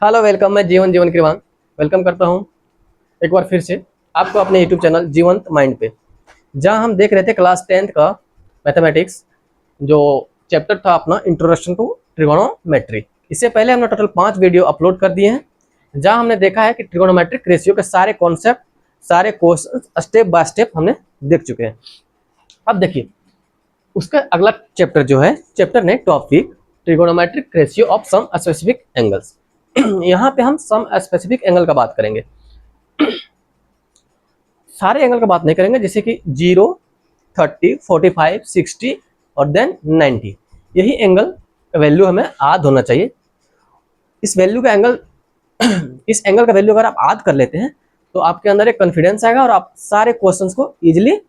Hello welcome, मैं जीवन जीवन कृवान वेलकम करता हूं एक बार फिर से आपको अपने यूट्यूब चैनल जीवंत माइंड पे, जहां हम देख रहे थे क्लास 10th का मैथमेटिक्स जो चैप्टर था अपना इंट्रोडक्शन टू ट्रिगोनोमेट्री। इससे पहले हमने टोटल 5 वीडियो अपलोड कर दिए हैं, जहां हमने देखा है कि ट्रिगोनोमेट्रिक रेशियो के सारे कॉन्सेप्ट, सारे क्वेश्चन स्टेप बाय स्टेप हमने देख चुके हैं। अब देखिए उसका अगला चैप्टर जो है, चैप्टर ने topic trigonometric ratio of some specific angles. यहाँ पे हम सम स्पेसिफिक एंगल का बात करेंगे, सारे एंगल का बात नहीं करेंगे, जैसे कि 0, 30, 45, 60 और देन 90। यही एंगल का वैल्यू हमें आद होना चाहिए। इस वैल्यू का एंगल इस एंगल का वैल्यू अगर आप आद कर लेते हैं तो आपके अंदर एक कॉन्फिडेंस आएगा और आप सारे क्वेश्चंस को इजीली,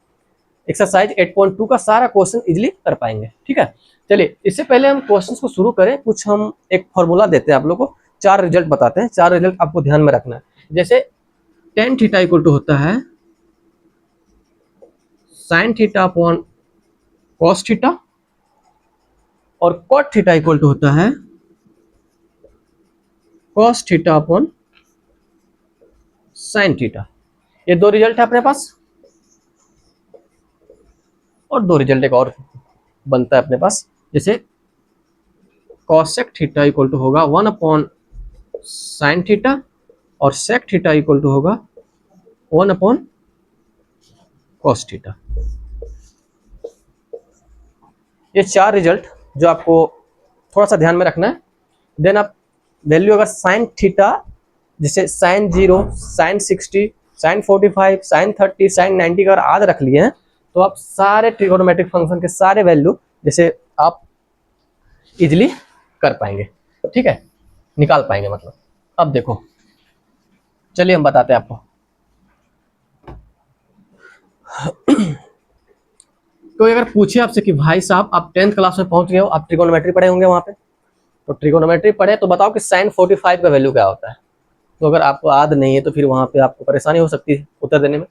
एक्सरसाइज 8.2 का सारा क्वेश्चन इजीली कर पाएंगे। ठीक है, चलिए इससे पहले हम क्वेश्चंस को शुरू करें, कुछ हम एक फॉर्मूला देते हैं आप लोग को, 4 रिजल्ट बताते हैं। 4 रिजल्ट आपको ध्यान में रखना है। जैसे tan थीटा इक्वल टू होता है sin theta upon cos theta, और cot थीटा इक्वल टू होता है cos theta upon sin theta. ये 2 रिजल्ट है अपने पास, और 2 रिजल्ट एक और बनता है अपने पास। जैसे cosec थीटा इक्वल टू होगा 1 अपॉन sin थीटा, और sec थीटा इक्वल टू होगा 1 अपॉन cos थीटा। ये 4 रिजल्ट जो आपको थोड़ा सा ध्यान में रखना है। देन आप वैल्यू अगर sin थीटा, जैसे sin 0, sin 60, sin 45, sin 30, sin 90 का अगर आद रख लिए हैं तो आप सारे ट्रिगोनोमेट्रिक फंक्शन के सारे वैल्यू जैसे आप इजीली कर पाएंगे। ठीक है, निकाल पाएंगे मतलब। अब देखो, चलिए हम बताते हैं आपको। कोई अगर पूछे आपसे कि भाई साहब आप 10th क्लास में पहुंच गए हो, आप ट्रिगोनोमेट्री पढ़े होंगे वहां पे, तो ट्रिगोनोमेट्री पढ़े तो बताओ कि sin 45 का वैल्यू क्या होता है। तो अगर आपको आद नहीं है तो फिर वहां पे आपको परेशानी हो सकती है उत्तर देने में।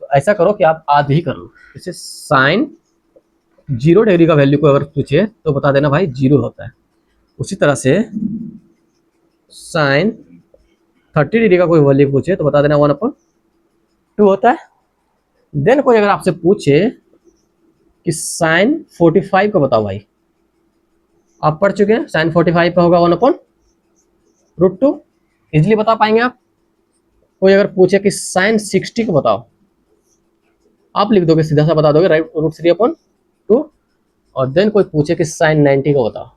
तो ऐसा करो कि आप आद ही कर लो। जैसे sin 0 डिग्री का वैल्यू को अगर पूछे तो बता देना भाई 0 होता है। उसी तरह से sin 30 डिग्री का कोई वैल्यू पूछे तो बता देना 1/2 होता है। देन कोई अगर आपसे पूछे कि sin 45 का बताओ भाई, आप पढ़ चुके हैं, sin 45 का होगा 1/√2, इजिली बता पाएंगे आप। कोई अगर पूछे कि sin 60 का बताओ, आप लिख दोगे, सीधा सा बता दोगे, राइट, √3/2। और देन कोई पूछे कि sin 90 का बताओ,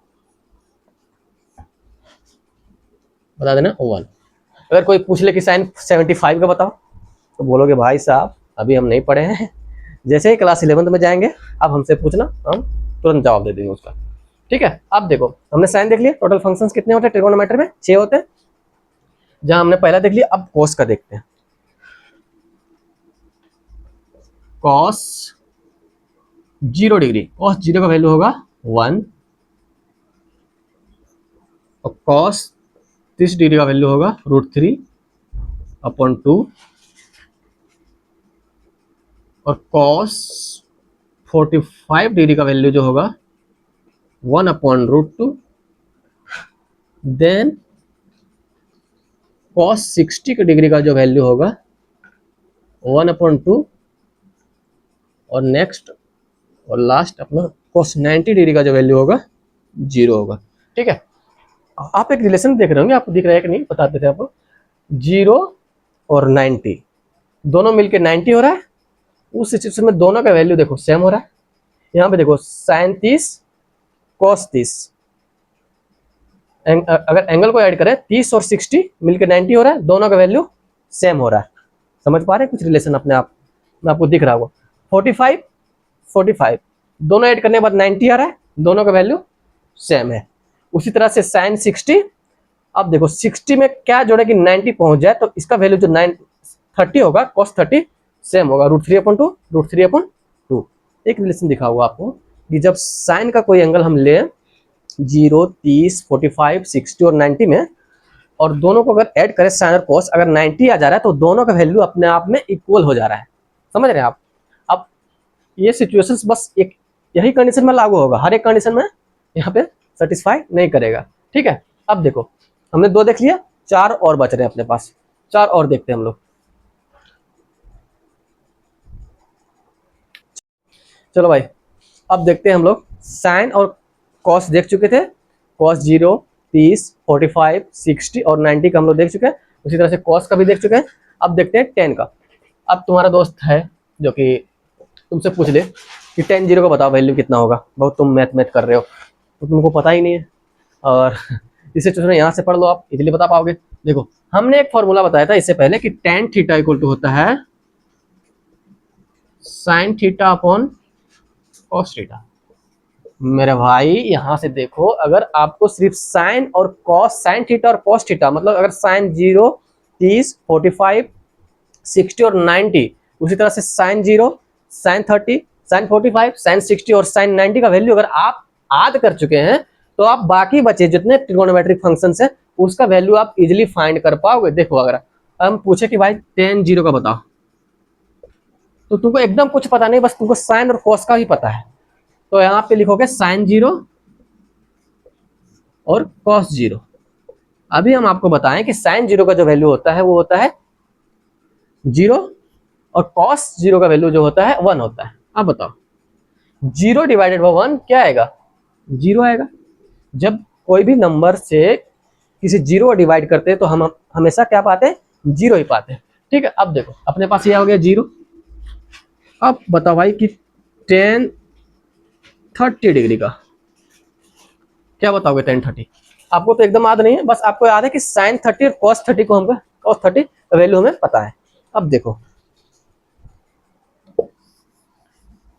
बता देना 1। अगर कोई पूछ ले कि sin 75 का बताओ तो बोलोगे भाई साहब अभी हम नहीं पढ़े हैं, जैसे ही क्लास 11th में जाएंगे आप हमसे पूछना, हम तुरंत जवाब दे देंगे उसका। ठीक है, अब देखो हमने साइन देख लिया। टोटल फंक्शंस कितने होते हैं ट्रिगोनोमेट्री में? 6 होते हैं, जहां हमने पहला देख लिया। अब कॉस का देखते हैं। कॉस 0 डिग्री, कॉस 0 का वैल्यू होगा 1, और कॉस 30 डिग्री का वैल्यू होगा √3/2, और कॉस 45 डिग्री का वैल्यू जो होगा 1/√2। देन कॉस 60 डिग्री का जो वैल्यू होगा 1/2, और नेक्स्ट और लास्ट अपना कॉस 90 डिग्री का जो वैल्यू होगा 0 होगा। ठीक है, आप एक रिलेशन देख रहे होंगे, आपको दिख रहा है कि नहीं बताते थे आपको। 0 और 90 दोनों मिलके 90 हो रहा है। उस सिचुएशन में दोनों का वैल्यू देखो सेम हो रहा है। यहाँ पे देखो sin 30 cos 30, अगर एंगल को ऐड करें 30 और 60 मिलकर 90 हो रहा है, दोनों का वैल्यू सेम हो रहा है। समझ पा रहे हैं कुछ रिलेशन अपने आप में, आपको दिख रहा होगा। 45 45 दोनों ऐड करने के बाद 90 आ रहा है, दोनों का वैल्यू सेम है। उसी तरह से sin 60, अब देखो 60 में क्या जोड़े कि 90 पहुंच जाए, तो इसका वैल्यू जो 30 होगा, cos 30 सेम होगा √3/2। एक रिलेशन दिखा हुआ आपको कि जब साइन का कोई एंगल हम ले 0, 30, 45, 60 और 90 में, और दोनों को अगर ऐड करें साइन और कॉस, अगर 90 आ जा रहा है तो दोनों का वैल्यू अपने आप में इक्वल हो जा रहा है। समझ रहे हैं आप? अब ये सिचुएशंस बस एक यही कंडीशन में लागू होगा, हर एक कंडीशन में यहाँ पे सेटिस्फाई नहीं करेगा। ठीक है, अब देखो हमने 2 देख लिया, 4 और बच रहे हैं अपने पास, 4 और देखते हैं हम लोग। चलो भाई, अब देखते हैं हम लोग साइन और कॉस देख चुके थे, कॉस 0, 30, 45, 60 और 90 का हम लोग देख चुके हैं। उसी तरह से कॉस का भी देख चुके हैं। अब देखते हैं टेन का। अब तुम्हारा दोस्त है जो कि तुमसे पूछ ले कि टेन जीरो का बताओ वैल्यू कितना होगा। बहुत तुम मैथ कर रहे हो तो तुमको पता ही नहीं है, और इसे सिचुएशन यहाँ से पढ़ लो, आप इजीली बता पाओगे। देखो, हमने एक फॉर्मूला बताया था इससे पहले कि टेन थीटा इक्वल टू होता है sine theta upon cos theta. मेरे भाई यहाँ से देखो, अगर आपको सिर्फ साइन और कॉस, साइन थीटा और कॉस थीटा, मतलब अगर साइन 0, 30, 45, 60 और 90, उसी तरह से साइन 0, साइन 30, साइन 45, साइन 60 और साइन 90 का वैल्यू अगर आप याद कर चुके हैं तो आप बाकी बचे जितने ट्रिगोनोमेट्रिक फंक्शंस है उसका वैल्यू आप इजीली फाइंड कर पाओगे। देखो, अगर हम पूछे कि भाई टेन जीरो का बताओ, तो तुमको एकदम कुछ पता नहीं, बस तुमको साइन और कॉस का ही पता है। तो यहाँ पे लिखोगे साइन 0 और कॉस 0। अभी हम आपको बताएं कि साइन 0 का जो वैल्यू होता है वो होता है 0 और कॉस 0 का वैल्यू जो होता है 1 होता है। अब बताओ 0 डिवाइडेड बाय 1 क्या आएगा? 0 आएगा। जब कोई भी नंबर से किसी 0 को डिवाइड करते हैं तो हम हमेशा क्या पाते हैं? 0 ही पाते हैं। ठीक है, अब देखो अपने पास ये हो गया 0। अब बताओ भाई कि टेन 30 डिग्री का क्या बताओगे? टेन 30 आपको तो एकदम याद नहीं है, बस आपको याद है कि साइन 30 और कॉस 30 को हमको, कॉस 30 वैल्यू हमें पता है। अब देखो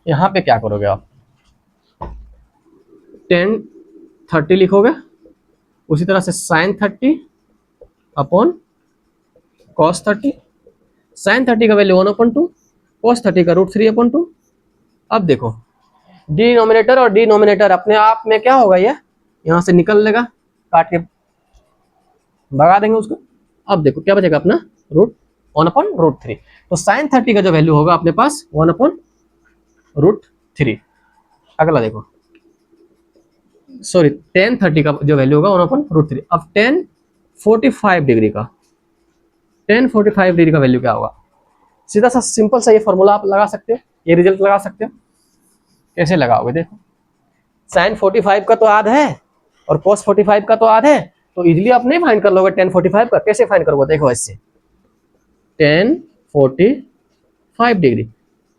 यहाँ पे क्या करोगे आप, टेन 30 लिखोगे, उसी तरह से साइन 30 अपॉन कॉस 30। साइन 30 का वैल्यू 1/2, कॉस 30 का √3/2। अब देखो डिनोमिनेटर और डिनोमिनेटर अपने आप में क्या होगा, ये यहाँ से निकल लेगा, काट के भगा देंगे उसको। अब देखो क्या बचेगा अपना, √1/√3। तो साइन 30 का जो वैल्यू होगा अपने पास 1/√3। अगला देखो, सॉरी टेन 30 का जो वैल्यू होगा 1/√3। अब टेन 45 डिग्री का, टेन 45 डिग्री का वैल्यू क्या होगा? सीधा सा सिंपल सा ये फॉर्मूला आप लगा सकते हो, ये रिजल्ट लगा सकते हो। कैसे लगाओगे? देखो साइन 45 का तो याद है और कॉस 45 का तो याद है, तो इजीली आप नहीं फाइंड कर लोगे टेन 45 का। कैसे फाइंड करोगे? देखो ऐसे, ten 45 degree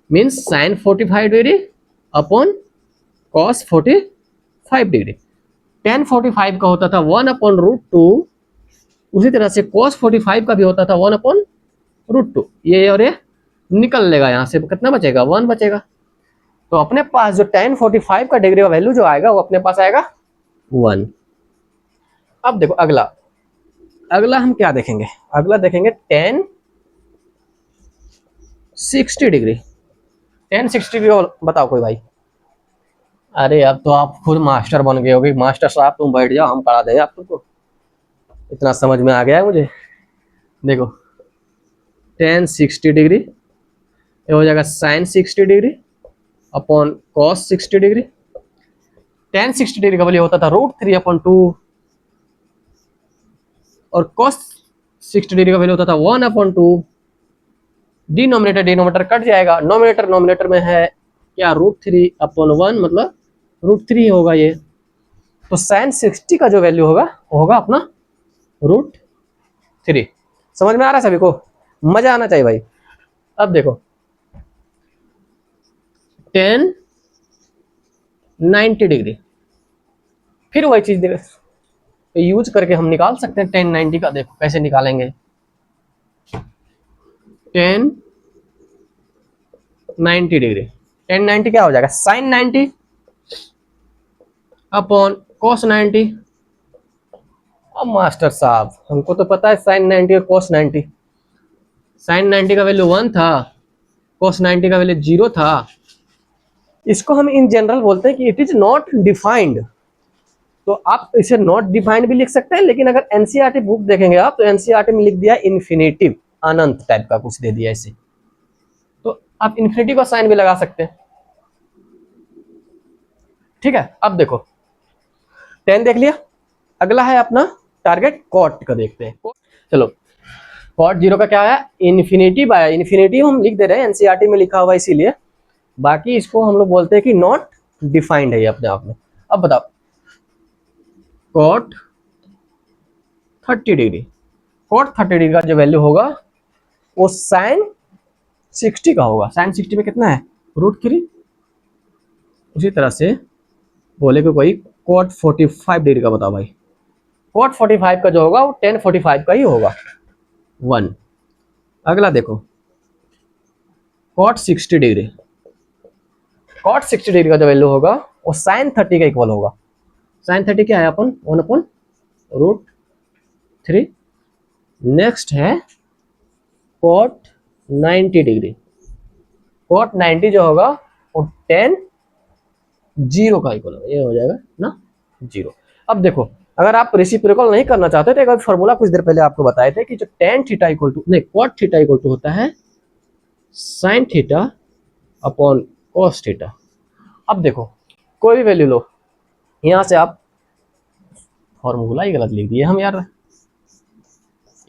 means sign 45 degree upon cos 45 degree. Ten 45 का होता था 1/√2, उसी तरह से cos 45 का भी होता था 1/√2। ये और ये निकल लेगा, यहाँ से कितना बचेगा? 1 बचेगा। तो अपने पास जो टेन 45 का डिग्री का वैल्यू जो आएगा वो अपने पास आएगा 1। अब देखो अगला, अगला हम क्या देखेंगे? अगला देखेंगे टेन 60 डिग्री। टेन 60 डिग्री बताओ कोई भाई। अरे अब तो आप खुद मास्टर बन गए होगे, मास्टर साहब तुम बैठ जाओ, हम पढ़ा दें आप तुमको, इतना समझ में आ गया है मुझे। देखो टेन 60 डिग्री ये हो जाएगा sine 60 degree upon cos 60 degree. Tan 60 degree का वैल्यू होता था √3/2 और कॉस 60 डिग्री का वैल्यू होता था 1/2। डिनोमिनेटर डिनोमिनेटर कट जाएगा, नोमिनेटर नोमिनेटर में है क्या? √3/1, मतलब √3 होगा ये। तो साइन 60 का जो वैल्यू होगा वो होगा अपना √3। समझ में आ रहा है सभी को? मजा आना चाहिए भाई। अब देखो टेन 90 डिग्री, फिर वही चीज यूज करके हम निकाल सकते हैं टेन 90 का। देखो कैसे निकालेंगे, टेन 90 डिग्री, टेन 90 क्या हो जाएगा? Sine 90 upon cos 90। अब मास्टर साहब हमको तो पता है साइन 90 और कॉस 90। साइन 90 का वैल्यू 1 था, कॉस 90 का वैल्यू 0 था। इसको हम इन जनरल बोलते हैं कि इट इज नॉट डिफाइंड। तो आप इसे नॉट डिफाइंड भी लिख सकते हैं, लेकिन अगर एनसीईआरटी बुक देखेंगे आप तो एनसीईआरटी में लिख दिया इन्फिनेटिव, अनंत टाइप का कुछ दे दिया ऐसे, तो आप इन्फिनिटी का साइन भी लगा सकते हैं। ठीक है, अब देखो टेन देख लिया, अगला है अपना टारगेट कॉट का देखते हैं। चलो कॉट जीरो का क्या है, इन्फिनिटी बाय इन्फिनिटी हम लिख दे रहे हैं, एनसीईआरटी में लिखा हुआ इसीलिए, बाकी इसको हम लोग बोलते हैं कि नॉट डिफाइंड है ये अपने आप में। अब बताओ कॉट 30 डिग्री, कॉट 30 डिग्री का जो वैल्यू होगा वो साइन 60 का होगा। साइन 60 में कितना है, √3। उसी तरह से बोले कि कोई कॉट 45 डिग्री का बताओ भाई, कॉट 45 का जो होगा वो tan 45 का ही होगा 1। अगला देखो कॉट 60 डिग्री, कॉट 60 डिग्री का जो वैल्यू होगा वो साइन 30 का इक्वल होगा। साइन 30 क्या है अपन 1/√3। नेक्स्ट है कॉट 90 डिग्री, कॉट 90 जो होगा वो tan 0 का इक्वल होगा, ये हो जाएगा ना 0। अब देखो अगर आप रेसिप्रोकल नहीं करना चाहते तो एक फॉर्मूला कुछ देर पहले आपको बताए थे कि जो tan थीटा इक्वल टू नहीं कॉट थीटा इक्वल टू होता है sine theta upon cos theta. अब देखो कोई भी वैल्यू लो, यहां से आप फॉर्मूला ही गलत लिख दिए हम यार,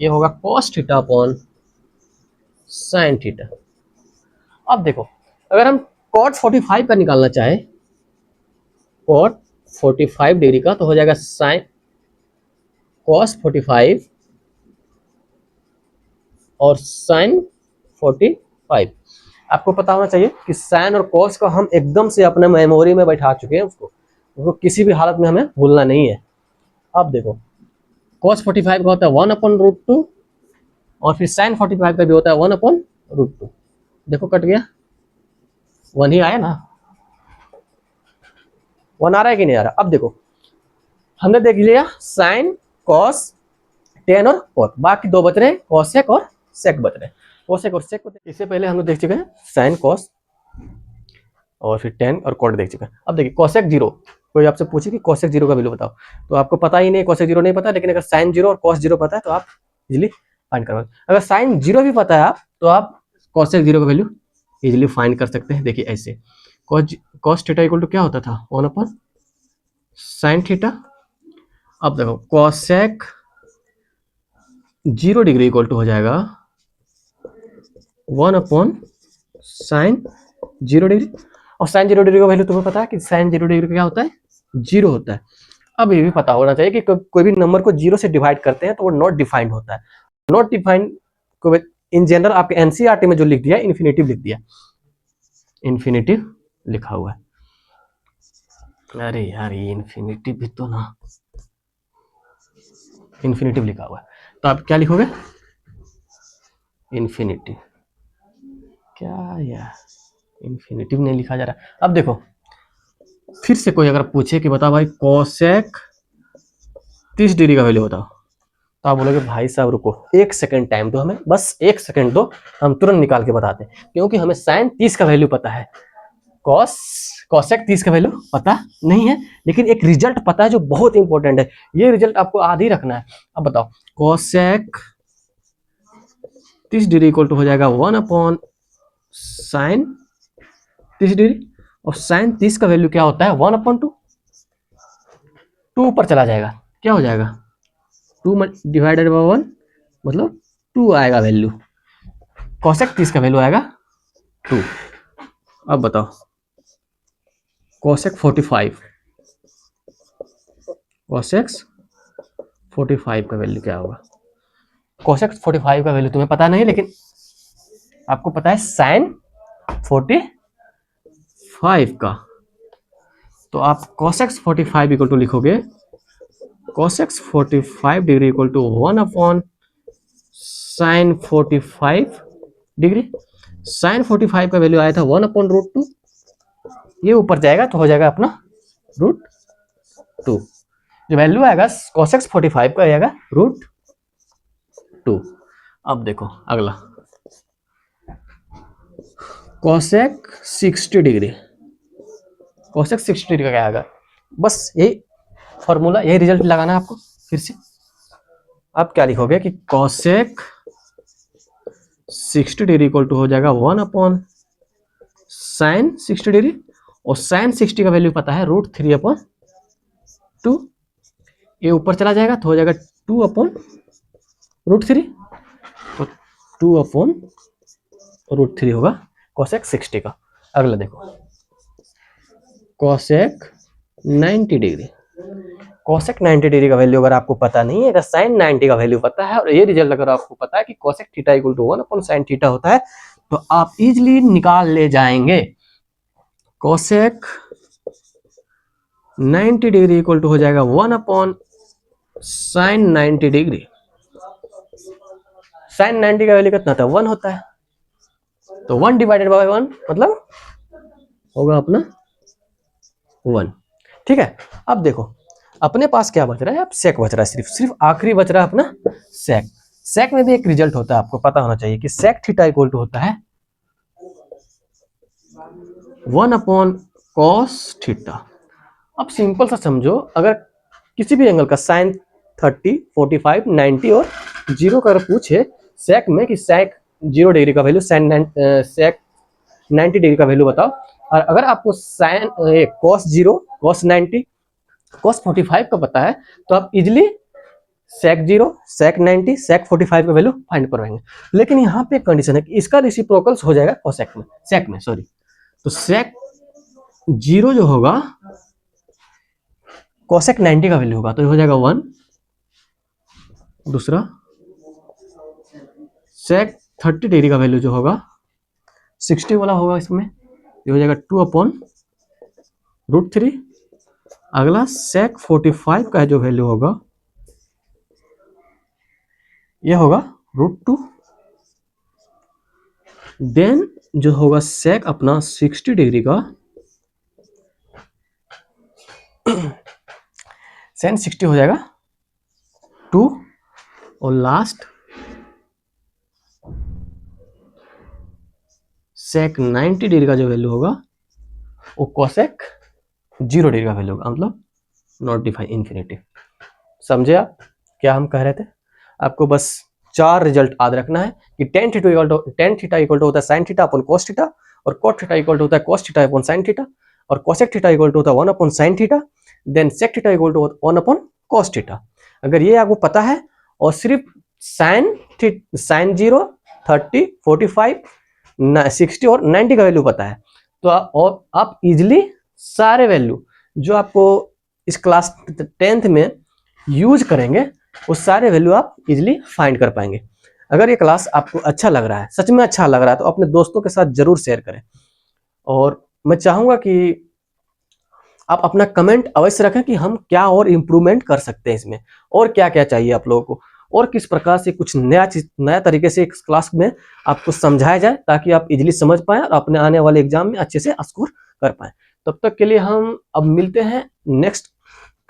ये होगा cos theta upon sine theta. अब देखो अगर हम कॉट 45 का निकालना चाहे, कॉट 45 डिग्री का, तो हो जाएगा साइन कॉस 45 और साइन 45। आपको पता होना चाहिए कि साइन और कॉस को हम एकदम से अपने मेमोरी में बैठा चुके हैं, उसको किसी भी हालत में हमें भूलना नहीं है। अब देखो cos 45 का होता है 1/√2 और फिर sin 45 का भी होता है 1/√2। देखो कट गया, 1 ही आया ना, 1 आ रहा है कि नहीं आ रहा। अब देखो हमने देख लिया sin cos tan और cot, बाकी दो बच रहे हैं cosec और sec बच रहे हैं। cosec और sec को इससे पहले हम लोग देख चुके हैं sin cos और फिर tan और cot देख चुके हैं। अब देखिए cosec 0, कोई आपसे पूछे कि cosec 0 का वैल्यू बताओ तो आपको पता ही नहीं, cosec 0 नहीं पता, लेकिन अगर sin 0 और cos 0 पता है तो आप इजीली फाइंड करवा। अगर sin 0 भी पता है आप तो आप cosec 0 का वैल्यू इजीली फाइंड कर सकते हैं। देखिए ऐसे cos थीटा इक्वल टू क्या होता था 1/sin थीटा। अब देखो cosec 0 डिग्री इक्वल टू हो जाएगा 1/sin 0 डिग्री, और sin 0 डिग्री का वैल्यू तुम्हें पता है कि sin 0 डिग्री का क्या होता है 0 होता है। अब ये भी पता होना चाहिए कि कोई भी नंबर को 0 से डिवाइड करते हैं तो वो नॉट डिफाइंड होता है। नॉट डिफाइंड को इन जनरल आपके एनसीईआरटी में जो लिख दिया इन्फिनेटिव लिख दिया, इन्फिनेटिव लिखा हुआ है। अरे यार ये इन्फिनेटिव भी तो ना, इन्फिनेटिव लिखा हुआ है तो आप क्या लिखोगे इन्फिनेटिव, क्या यार इन्फिनेटिव नहीं लिखा जा रहा। अब देखो फिर से कोई अगर पूछे कि बताओ भाई कोसेक 30 डिग्री का वैल्यू बताओ, तो आप बोलोगे भाई साहब रुको 1 सेकंड टाइम दो हमें, बस 1 सेकंड दो, हम तुरंत निकाल के बताते हैं, क्योंकि हमें साइन 30 का वैल्यू पता है, कोसेक 30 का वैल्यू पता नहीं है, लेकिन एक रिजल्ट पता है जो बहुत इंपॉर्टेंट है। ये रिजल्ट आपको आधी रखना है। अब बताओ कोसेक 30 डिग्री इक्वल टू हो जाएगा 1/sin 30 डिग्री, और साइन 30 का वैल्यू क्या होता है 1/2, 2 ऊपर चला जाएगा, क्या हो जाएगा 2 डिवाइडेड बाय 1 मतलब 2 आएगा वैल्यू, कोसेक 30 का वैल्यू आएगा 2। अब बताओ कोसेक 45, कोसेक 45 का वैल्यू क्या होगा। कोसेक 45 का वैल्यू तुम्हें पता नहीं, लेकिन आपको पता है साइन 45 का, तो आप कोसेक्स 45 इक्वल टू लिखोगे cosec x 45 degree equal to 1/sin 45 degree. Sine 45 का वैल्यू आया था 1/√2, ये ऊपर जाएगा तो हो जाएगा अपना √2, जो वैल्यू आएगा कोसेक्स 45 का आएगा √2। अब देखो अगला कोसेक 60 डिग्री, कोसेक 60 डिग्री का क्या आएगा, बस यही फॉर्मूला यही रिजल्ट लगाना है आपको। फिर से आप क्या लिखोगे कि कोसेक 60 डिग्री इक्वल टू हो जाएगा 1/sin 60 डिग्री, और sin 60 का वैल्यू पता है √3/2, ये ऊपर चला जाएगा तो हो जाएगा 2/√3, तो 2/√3 होगा कोसेक 60 का। अगला देखो कोसेक 90 डिग्री। कोसेक 90 डिग्री का वैल्यू अगर आपको पता नहीं है, अगर साइन 90 का वैल्यू पता है और ये रिजल्ट अगर आपको पता है कि cosec theta equal to 1/sin theta होता है, तो आप इजिली निकाल ले जाएंगे। कोसेक 90 डिग्री इक्वल टू हो जाएगा 1/sin90 डिग्री। साइन 90 का वैल्यू कितना था, 1 होता है, तो 1 डिवाइडेड बाय 1 मतलब होगा अपना 1। ठीक है, अब देखो अपने पास क्या बच रहा है, अब सेक बच रहा है, सिर्फ आखिरी बच रहा है अपना सेक। सेक में भी एक रिजल्ट होता है, आपको पता होना चाहिए कि सेक थीटा इक्वल टू होता है 1/cos थीटा। अब सिंपल सा समझो, अगर किसी भी एंगल का साइन 30, 45, 90 और 0 का पूछे सेक में कि सेक 0 डिग्री का वैल्यू, सेक 90 डिग्री का वैल्यू बताओ, और अगर आपको साइन cos 0, cos 90, cos 45 का पता है, तो आप इजिली सेक 0, सेक 90, सेक 45 का वैल्यू फाइंड करवाएंगे। लेकिन यहाँ पे कंडीशन है कि इसका रेसिप्रोकल्स हो जाएगा कोसेक में, सेक में सॉरी, तो सेक 0 जो होगा कोसेक 90 का वैल्यू होगा, तो ये हो जाएगा 1। दूसरा सेक 30 डिग्री का वैल्यू जो होगा 60 वाला होगा, इसमें ये हो जाएगा 2/√3। अगला सेक 45 का जो वैल्यू होगा ये होगा √2। देन जो होगा सेक अपना 60 डिग्री का, सेन 60 हो जाएगा 2, और लास्ट सेक 90 डिग्री का जो वैल्यू होगा वो कोसेक 0 डिग्री का वैल्यू होगा, मतलब नॉट डिफाइन इन्फिनिटी। समझे आप क्या हम कह रहे थे? आपको बस 4 रिजल्ट याद रखना है कि टेन थीटा इक्वल टू होता है sine theta upon cos theta, और कोट थीटा इक्वल टू होता है cos theta upon sine theta, और कोसेक थीटा इक्वल टू होता है 1/sin theta, then sec theta equal to 1/cos theta. अगर ये आपको पता है और सिर्फ साइन 0, 30, 45, 60 और 90 का वैल्यू पता है, तो आप इजिली सारे वैल्यू जो आपको इस क्लास 10th में यूज करेंगे वो सारे वैल्यू आप इजिली फाइंड कर पाएंगे। अगर ये क्लास आपको अच्छा लग रहा है, सच में अच्छा लग रहा है, तो अपने दोस्तों के साथ जरूर शेयर करें, और मैं चाहूंगा कि आप अपना कमेंट अवश्य रखें कि हम क्या और इम्प्रूवमेंट कर सकते हैं इसमें, और क्या क्या चाहिए आप लोगों को, और किस प्रकार से कुछ नया तरीके से इस क्लास में आपको समझाया जाए, ताकि आप इजिली समझ पाएं और अपने आने वाले एग्जाम में अच्छे से स्कोर कर पाएं। तब तक के लिए हम अब मिलते हैं नेक्स्ट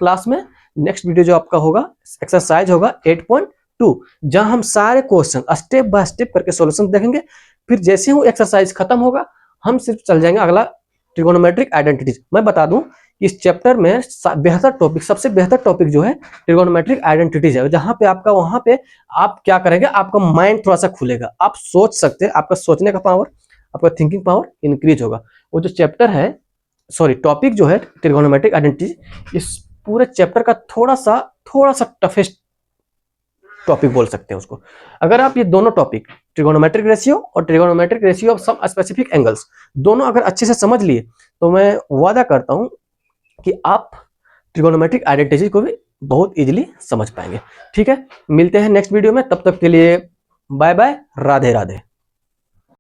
क्लास में। नेक्स्ट वीडियो जो आपका होगा एक्सरसाइज होगा 8.2, जहां हम सारे क्वेश्चन स्टेप बाय स्टेप करके सॉल्यूशन देखेंगे। फिर जैसे ही एक्सरसाइज खत्म होगा हम सिर्फ चल जाएंगे अगला ट्रिगोनोमेट्रिक आइडेंटिटीज। मैं बता दूं कि इस चैप्टर में सबसे बेहतर टॉपिक जो है ट्रिगोनोमेट्रिक आइडेंटिटीज है, जहां पे आपका वहां पे आप क्या करेंगे, आपका माइंड थोड़ा सा खुलेगा, आप सोच सकते हैं, आपका सोचने का पावर, आपका थिंकिंग पावर इंक्रीज होगा। वो जो चैप्टर है टॉपिक जो है ट्रिगोनोमेट्रिक आइडेंटिटीज, इस पूरे चैप्टर का थोड़ा सा टफेस्ट टॉपिक बोल सकते हैं उसको। अगर आप ये दोनों टॉपिक ट्रिगोनोमेट्रिक रेशियो और trigonometric ratio of some specific angles दोनों अगर अच्छे से समझ लिए, तो मैं वादा करता हूं कि आप ट्रिगोनोमेट्रिक आइडेंटिटीज को भी बहुत इजीली समझ पाएंगे। ठीक है, मिलते हैं नेक्स्ट वीडियो में, तब तक के लिए बाय बाय, राधे राधे।